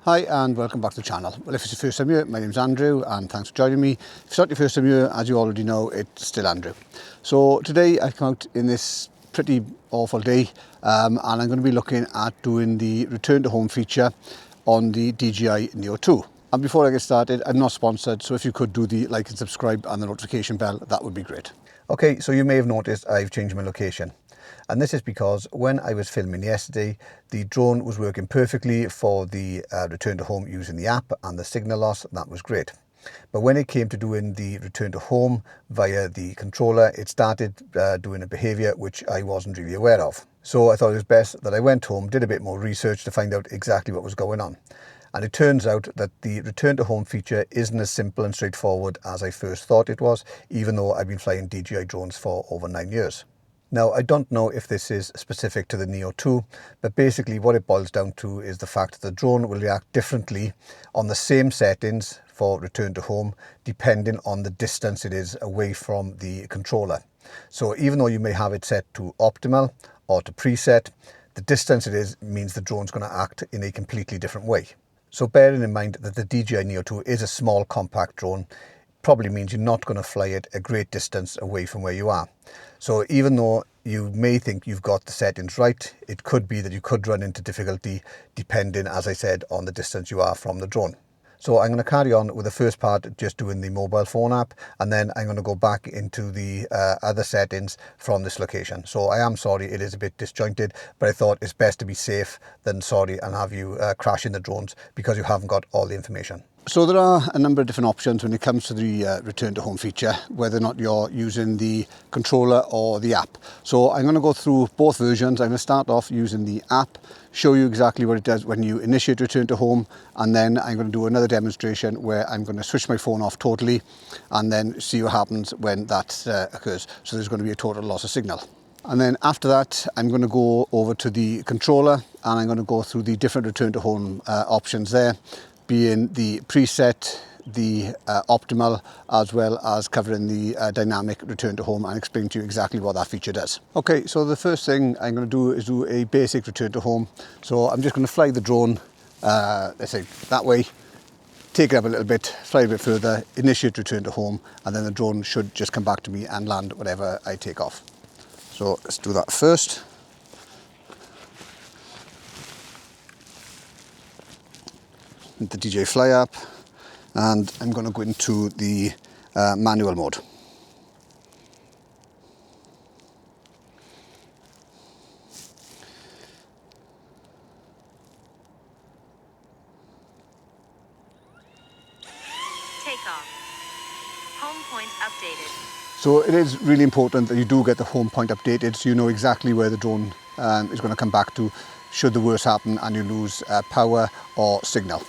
Hi and welcome back to the channel. Well, if it's your first time here, my name's Andrew and thanks for joining me. If it's not your first time here, as you already know, it's still Andrew. So today I've come out in this pretty awful day and I'm going to be looking at doing the return to home feature on the DJI Neo 2. And before I get started, I'm not sponsored, so if you could do the like and subscribe and the notification bell, that would be great. Okay, so you may have noticed I've changed my location. And this is because when I was filming yesterday, the drone was working perfectly for the return to home using the app and the signal loss. That was great. But when it came to doing the return to home via the controller, it started doing a behavior which I wasn't really aware of. So I thought it was best that I went home, did a bit more research to find out exactly what was going on. And it turns out that the return to home feature isn't as simple and straightforward as I first thought it was, even though I've been flying DJI drones for over 9 years. Now, I don't know if this is specific to the Neo 2, but basically what it boils down to is the fact that the drone will react differently on the same settings for return to home, depending on the distance it is away from the controller. So even though you may have it set to optimal or to preset, the distance it is means the drone's going to act in a completely different way. So bearing in mind that the DJI Neo 2 is a small compact drone, probably means you're not going to fly it a great distance away from where you are. So even though you may think you've got the settings right, it could be that you could run into difficulty depending, as I said, on the distance you are from the drone. So I'm going to carry on with the first part, just doing the mobile phone app, and then I'm going to go back into the other settings from this location. So I am sorry, it is a bit disjointed, but I thought it's best to be safe than sorry and have you crashing the drones because you haven't got all the information. So there are a number of different options when it comes to the return to home feature, whether or not you're using the controller or the app. So I'm going to go through both versions. I'm going to start off using the app, show you exactly what it does when you initiate return to home, and then I'm going to do another demonstration where I'm going to switch my phone off totally and then see what happens when that occurs. So there's going to be a total loss of signal. And then after that, I'm going to go over to the controller and I'm going to go through the different return to home options there, being the preset, the optimal, as well as covering the dynamic return to home and explain to you exactly what that feature does. Okay, so the first thing I'm going to do is do a basic return to home. So I'm just going to fly the drone, let's say that way, take it up a little bit, fly a bit further, initiate return to home, and then the drone should just come back to me and land whatever I take off. So let's do that first. The DJI Fly app, and I'm going to go into the manual mode. Take off. Home point updated. So it is really important that you do get the home point updated so you know exactly where the drone is going to come back to should the worst happen and you lose power or signal.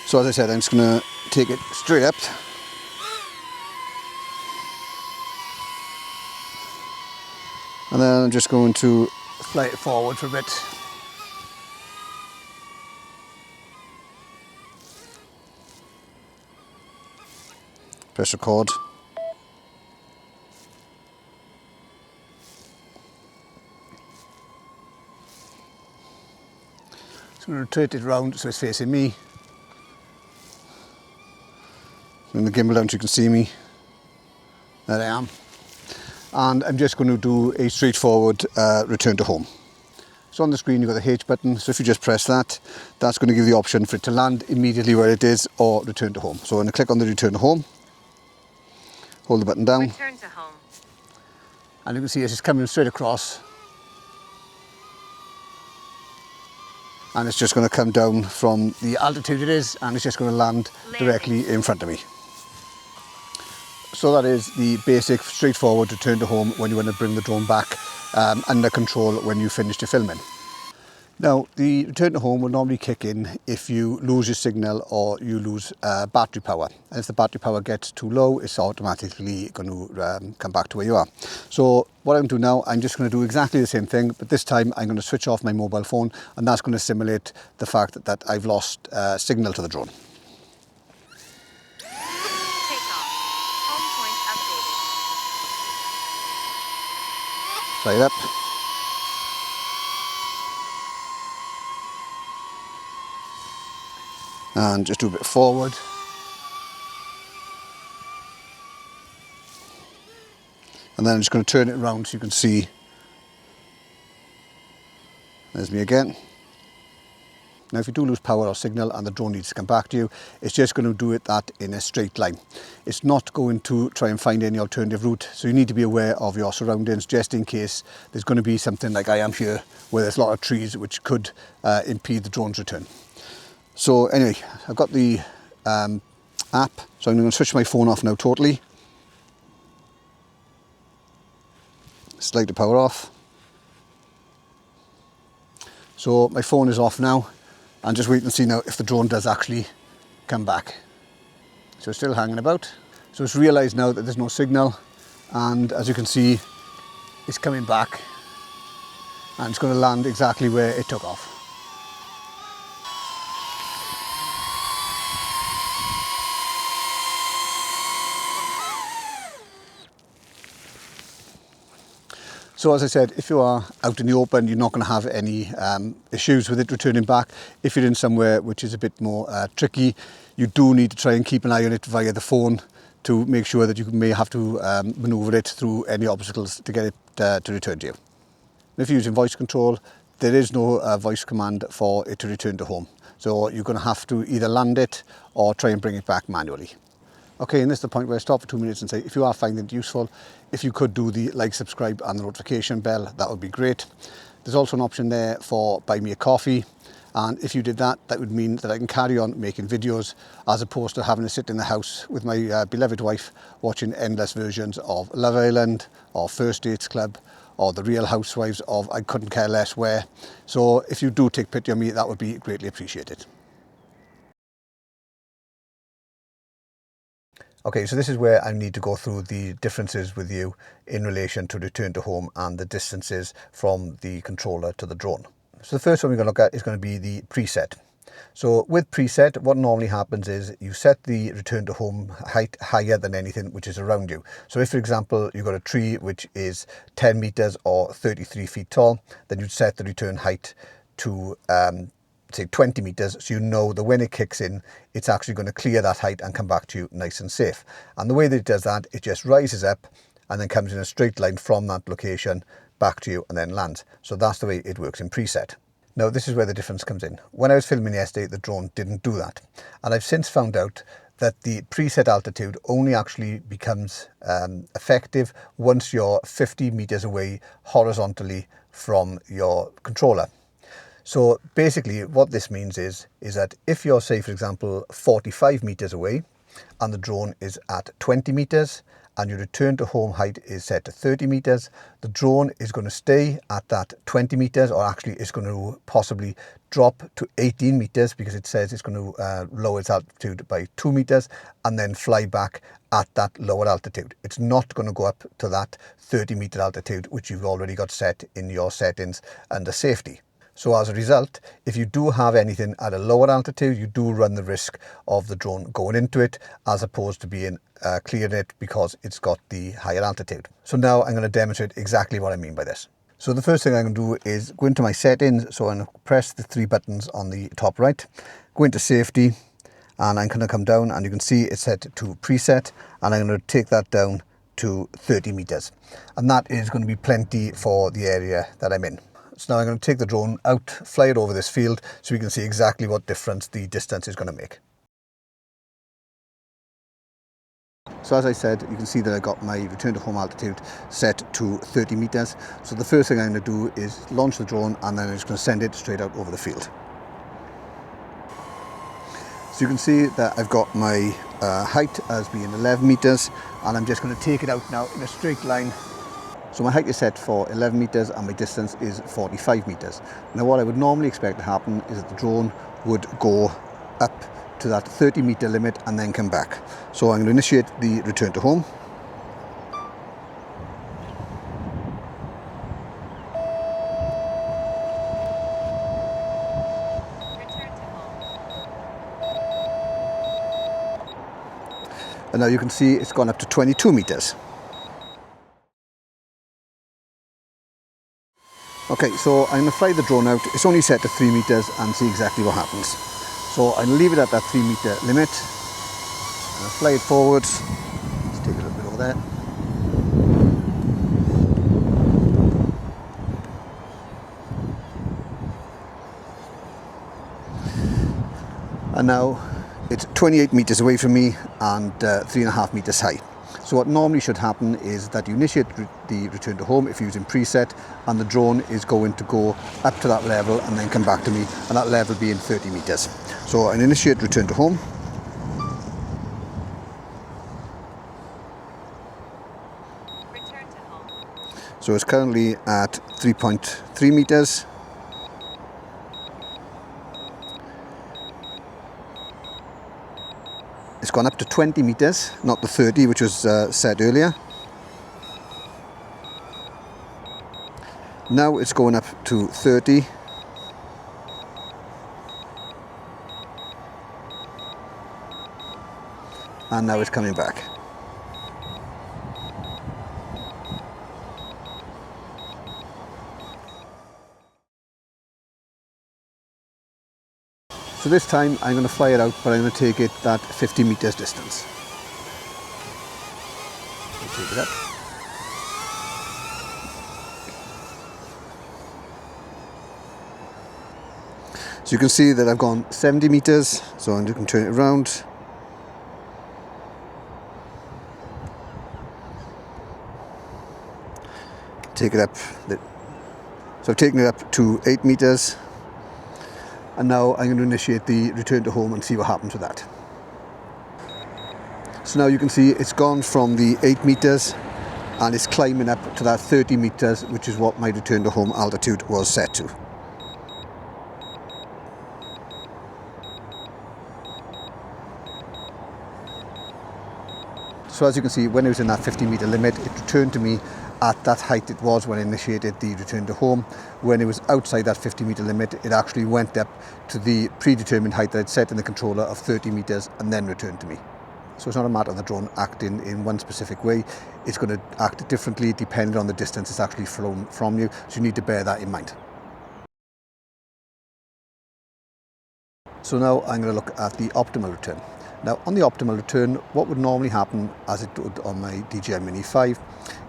So as I said, I'm just going to take it straight up. And then I'm just going to fly it forward for a bit. Press record. Just going to rotate it around so it's facing me. Bring the gimbal down so you can see me. There I am. And I'm just going to do a straightforward return to home. So on the screen you've got the H button, so if you just press that, that's going to give you the option for it to land immediately where it is or return to home. So I'm going to click on the return to home, hold the button down. Return to home. And you can see it's just coming straight across. And it's just going to come down from the altitude it is and it's just going to land directly in front of me. So that is the basic straightforward return to home when you want to bring the drone back under control when you finish your filming. Now the return to home will normally kick in if you lose your signal or you lose battery power. And if the battery power gets too low, it's automatically going to come back to where you are. So what I'm doing now, I'm just going to do exactly the same thing, but this time I'm going to switch off my mobile phone and that's going to simulate the fact that I've lost signal to the drone. Fly it up. and just do a bit forward. And then I'm just going to turn it around so you can see. There's me again. Now if you do lose power or signal and the drone needs to come back to you, it's just going to do that in a straight line. It's not going to try and find any alternative route, so you need to be aware of your surroundings just in case there's going to be something like I am here where there's a lot of trees which could impede the drone's return. So anyway, I've got the app, so I'm going to switch my phone off now totally. Slide the power off. So my phone is off now, and just wait and see now if the drone does actually come back. So it's still hanging about. So it's realised now that there's no signal, and as you can see, it's coming back, and it's going to land exactly where it took off. So as I said, if you are out in the open, you're not going to have any issues with it returning back. If you're in somewhere which is a bit more tricky, you do need to try and keep an eye on it via the phone to make sure that you may have to manoeuvre it through any obstacles to get it to return to you. If you're using voice control, there is no voice command for it to return to home. So you're going to have to either land it or try and bring it back manually. Okay, and this is the point where I stop for 2 minutes and say, if you are finding it useful, if you could do the like, subscribe and the notification bell, that would be great. There's also an option there for buy me a coffee. And if you did that, that would mean that I can carry on making videos as opposed to having to sit in the house with my beloved wife watching endless versions of Love Island or First Dates Club or The Real Housewives of I couldn't care less where. So if you do take pity on me, that would be greatly appreciated. Okay, so this is where I need to go through the differences with you in relation to return to home and the distances from the controller to the drone. So the first one we're going to look at is going to be the preset. So with preset, what normally happens is you set the return to home height higher than anything which is around you. So if, for example, you've got a tree which is 10 meters or 33 feet tall, then you'd set the return height to say 20 meters, so you know that when it kicks in, it's actually going to clear that height and come back to you nice and safe. And the way that it does that, it just rises up and then comes in a straight line from that location back to you and then lands. So that's the way it works in preset. Now this is where the difference comes in. When I was filming yesterday, the drone didn't do that. And I've since found out that the preset altitude only actually becomes effective once you're 50 meters away horizontally from your controller. So basically what this means is that if you're, say, for example, 45 meters away and the drone is at 20 meters and your return to home height is set to 30 meters, the drone is going to stay at that 20 meters, or actually it's going to possibly drop to 18 meters because it says it's going to lower its altitude by 2 meters and then fly back at that lower altitude. It's not going to go up to that 30 meter altitude which you've already got set in your settings under safety. So as a result, if you do have anything at a lower altitude, you do run the risk of the drone going into it as opposed to being clearing it because it's got the higher altitude. So now I'm going to demonstrate exactly what I mean by this. So the first thing I'm going to do is go into my settings. So I'm going to press the 3 buttons on the top right, go into safety, and I'm going to come down and you can see it's set to preset, and I'm going to take that down to 30 meters. And that is going to be plenty for the area that I'm in. So now I'm going to take the drone out, fly it over this field so we can see exactly what difference the distance is going to make. So as I said, you can see that I got my return to home altitude set to 30 meters. So the first thing I'm going to do is launch the drone and then I'm just going to send it straight out over the field. So you can see that I've got my height as being 11 meters, and I'm just going to take it out now in a straight line. So my height is set for 11 meters and my distance is 45 meters. Now what I would normally expect to happen is that the drone would go up to that 30 meter limit and then come back. So I'm going to initiate the return to home. Return to home. And now you can see it's gone up to 22 meters. Okay, so I'm going to fly the drone out. It's only set to 3 meters and see exactly what happens. So I'm going to leave it at that 3 metre limit. And I'll fly it forwards. Let's take a little bit over there. And now it's 28 metres away from me and 3.5 metres high. So what normally should happen is that you initiate the return to home if you're using preset, and the drone is going to go up to that level and then come back to me, and that level being 30 metres. So I initiate return to home. Return to home. So it's currently at 3.3 metres. It's gone up to 20 metres, not the 30 which was said earlier. Now it's going up to 30. And now it's coming back. So this time I'm going to fly it out, but I'm going to take it that 50 metres distance. Take it up. So you can see that I've gone 70 metres, so I'm just going to turn it around. Take it up. So I've taken it up to 8 metres. And now I'm going to initiate the return to home and see what happens with that. So now you can see it's gone from the 8 metres and it's climbing up to that 30 metres, which is what my return to home altitude was set to. So as you can see, when it was in that 50 metre limit, it returned to me at that height it was when I initiated the return to home. When it was outside that 50 metre limit, it actually went up to the predetermined height that I'd set in the controller of 30 metres and then returned to me. So it's not a matter of the drone acting in one specific way. It's going to act differently depending on the distance it's actually flown from you. So you need to bear that in mind. So now I'm going to look at the optimal return. Now on the optimal return, what would normally happen, as it did on my DJI Mini 5,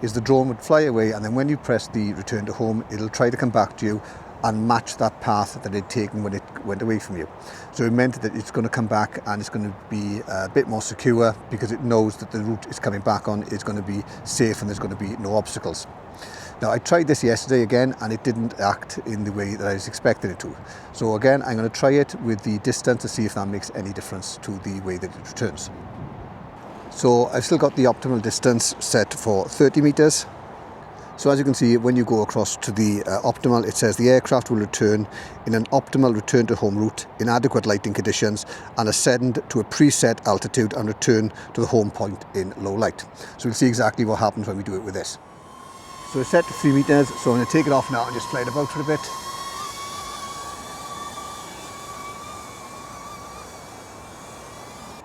is the drone would fly away, and then when you press the return to home, it'll try to come back to you and match that path that it'd taken when it went away from you. So it meant that it's going to come back and it's going to be a bit more secure, because it knows that the route it's coming back on is going to be safe and there's going to be no obstacles. Now I tried this yesterday again and it didn't act in the way that I was expecting it to. So again, I'm going to try it with the distance to see if that makes any difference to the way that it returns. So I've still got the optimal distance set for 30 metres. So as you can see, when you go across to the optimal, it says the aircraft will return in an optimal return to home route in adequate lighting conditions and ascend to a preset altitude and return to the home point in low light. So we'll see exactly what happens when we do it with this. So it's set to 3 metres, so I'm going to take it off now and just fly it about for a bit.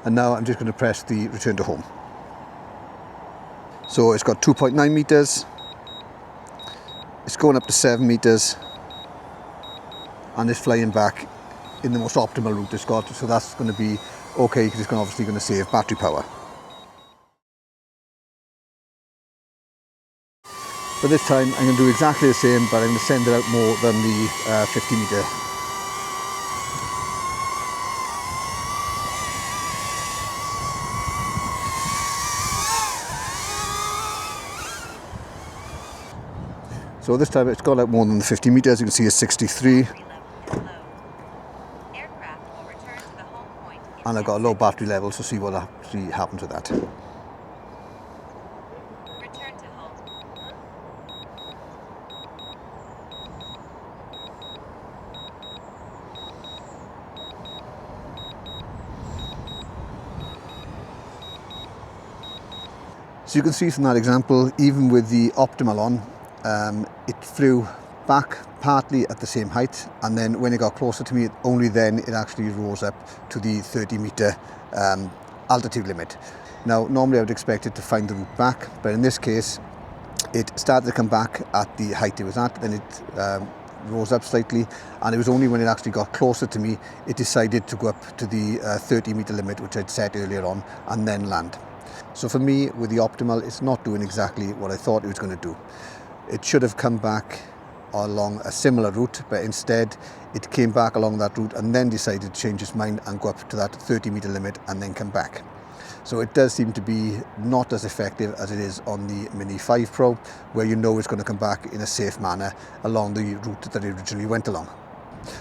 And now I'm just going to press the return to home. So it's got 2.9 metres, it's going up to 7 metres, and it's flying back in the most optimal route it's got, so that's going to be okay, because it's obviously going to save battery power. But this time I'm going to do exactly the same, but I'm going to send it out more than the 50 metre. So this time it's gone out more than the 50 metres. You can see it's 63. And I've got a low battery level, so see what actually happens with that. Return to home. So you can see from that example, even with the optimal on, it flew back partly at the same height, and then when it got closer to me, only then it actually rose up to the 30 metre altitude limit. Now normally I would expect it to find the route back, but in this case it started to come back at the height it was at, then it rose up slightly, and it was only when it actually got closer to me, it decided to go up to the 30-meter limit, which I'd set earlier on, and then land. So for me, with the Optimal, it's not doing exactly what I thought it was going to do. It should have come back along a similar route, but instead it came back along that route and then decided to change its mind and go up to that 30-meter limit and then come back. So it does seem to be not as effective as it is on the Mini 5 Pro, where you know it's going to come back in a safe manner along the route that it originally went along.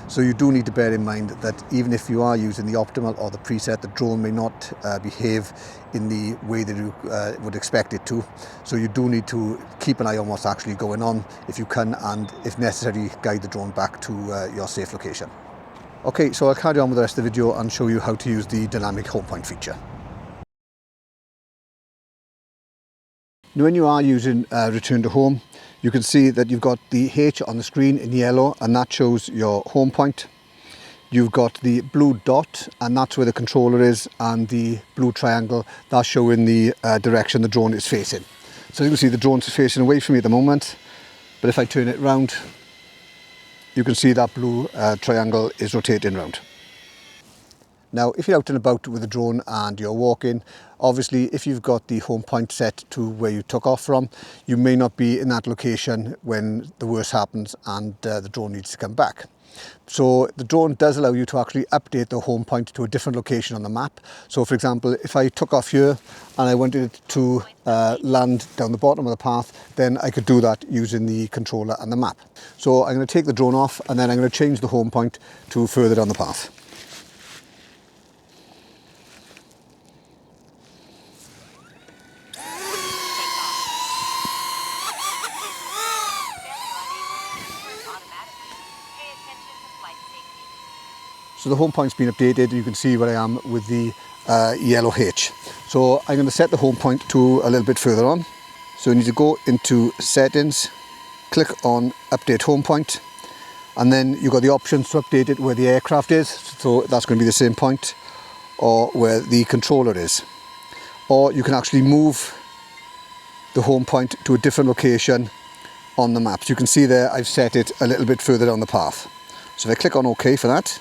So you do need to bear in mind that even if you are using the Optimal or the preset, the drone may not behave in the way that you would expect it to. So you do need to keep an eye on what's actually going on if you can, and if necessary, guide the drone back to your safe location. Okay, so I'll carry on with the rest of the video and show you how to use the dynamic home point feature. Now, when you are using Return to Home, you can see that you've got the H on the screen in yellow, and that shows your home point. You've got the blue dot, and that's where the controller is, and the blue triangle, that's showing the direction the drone is facing. So you can see the drone is facing away from me at the moment, but if I turn it round, you can see that blue triangle is rotating round. Now, if you're out and about with the drone and you're walking, obviously if you've got the home point set to where you took off from, you may not be in that location when the worst happens and the drone needs to come back. So the drone does allow you to actually update the home point to a different location on the map. So for example, if I took off here and I wanted it to land down the bottom of the path, then I could do that using the controller and the map. So I'm going to take the drone off, and then I'm going to change the home point to further down the path. So the home point's been updated. You can see where I am with the yellow H. So I'm going to set the home point to a little bit further on. So you need to go into settings, click on update home point, and then you've got the options to update it where the aircraft is. So that's going to be the same point, or where the controller is. Or you can actually move the home point to a different location on the map. So you can see there I've set it a little bit further down the path. So if I click on OK for that,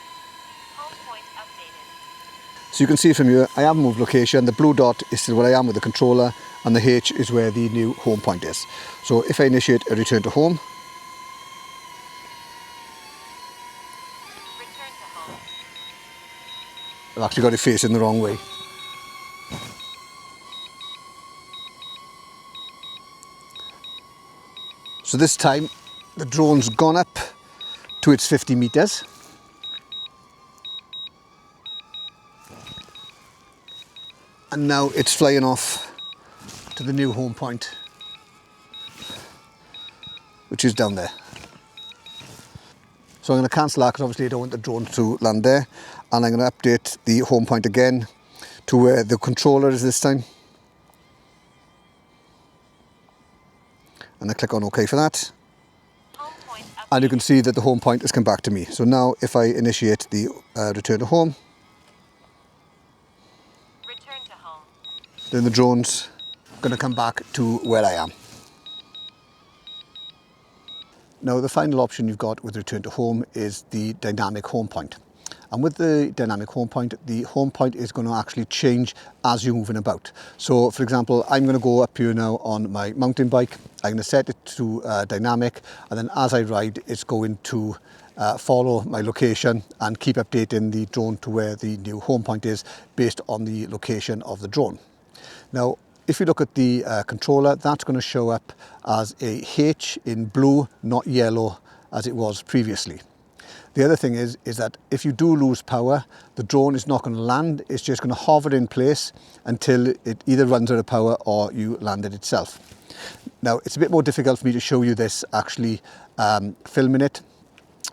so you can see from here, I haven't moved location. The blue dot is still where I am with the controller, and the H is where the new home point is. So if I initiate a return to home, I've actually got it facing the wrong way. So this time, the drone's gone up to its 50 meters. And now it's flying off to the new home point, which is down there. So I'm going to cancel that because obviously I don't want the drone to land there. And I'm going to update the home point again to where the controller is this time. And I click on OK for that. And you can see that the home point has come back to me. So now if I initiate the return to home, then the drone's going to come back to where I am. Now the final option you've got with return to home is the dynamic home point. And with the dynamic home point is going to actually change as you're moving about. So for example, I'm going to go up here now on my mountain bike. I'm going to set it to dynamic, and then as I ride, it's going to follow my location and keep updating the drone to where the new home point is based on the location of the drone. Now, if you look at the controller, that's going to show up as a H in blue, not yellow as it was previously. The other thing is that if you do lose power, the drone is not going to land. It's just going to hover in place until it either runs out of power or you land it itself. Now, it's a bit more difficult for me to show you this actually filming it.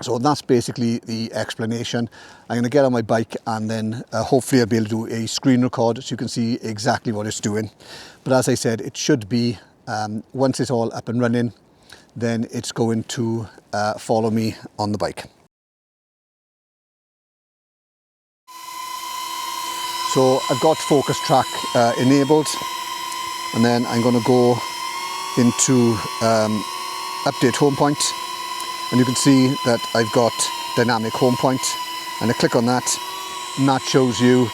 So that's basically the explanation. I'm going to get on my bike, and then hopefully I'll be able to do a screen record so you can see exactly what it's doing. But as I said, it should be, once it's all up and running, then it's going to follow me on the bike. So I've got focus track enabled, and then I'm going to go into update home point. and you can see that I've got dynamic home point, and I click on that and that shows you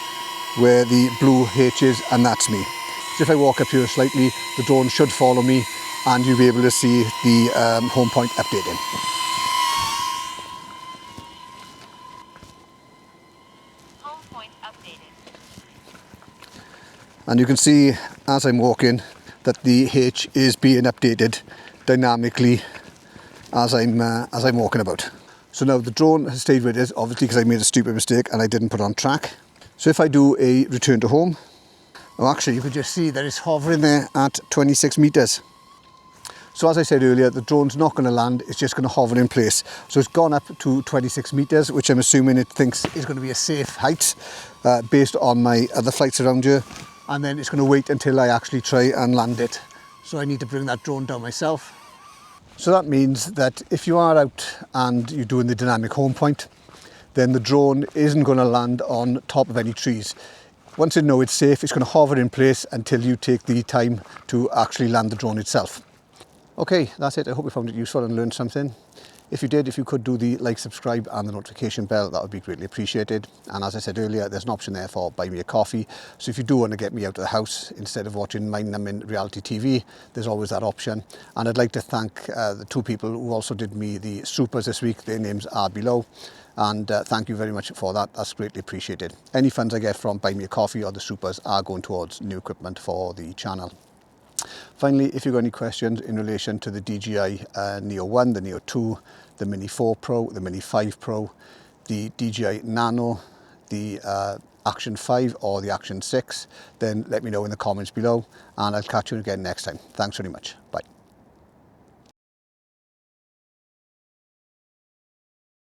where the blue H is, and that's me. So if I walk up here slightly, the drone should follow me and you'll be able to see the home point updating. Home point updated. And you can see as I'm walking that the H is being updated dynamically as I'm walking about. So now the drone has stayed with us, obviously, because I made a stupid mistake and I didn't put on track. So if I do a return to home, oh, actually you could just see that it's hovering there at 26 meters. So as I said earlier, the drone's not going to land, it's just going to hover in place. So it's gone up to 26 meters, which I'm assuming it thinks is going to be a safe height based on my other flights around here. And then it's going to wait until I actually try and land it. So I need to bring that drone down myself. So that means that if you are out and you're doing the dynamic home point, then the drone isn't going to land on top of any trees. Once you know it's safe, it's going to hover in place until you take the time to actually land the drone itself. Okay, that's it. I hope you found it useful and learned something. If you did, if you could do the like, subscribe and the notification bell, that would be greatly appreciated. And as I said earlier, there's an option there for buy me a coffee. So if you do want to get me out of the house instead of watching mind-numbing reality TV, there's always that option. And I'd like to thank the two people who also did me the supers this week. Their names are below. And thank you very much for that. That's greatly appreciated. Any funds I get from buy me a coffee or the supers are going towards new equipment for the channel. Finally, if you've got any questions in relation to the DJI Neo 1, the Neo 2, the Mini 4 Pro, the Mini 5 Pro, the DJI Nano, the Action 5 or the Action 6, then let me know in the comments below and I'll catch you again next time. Thanks very much. Bye.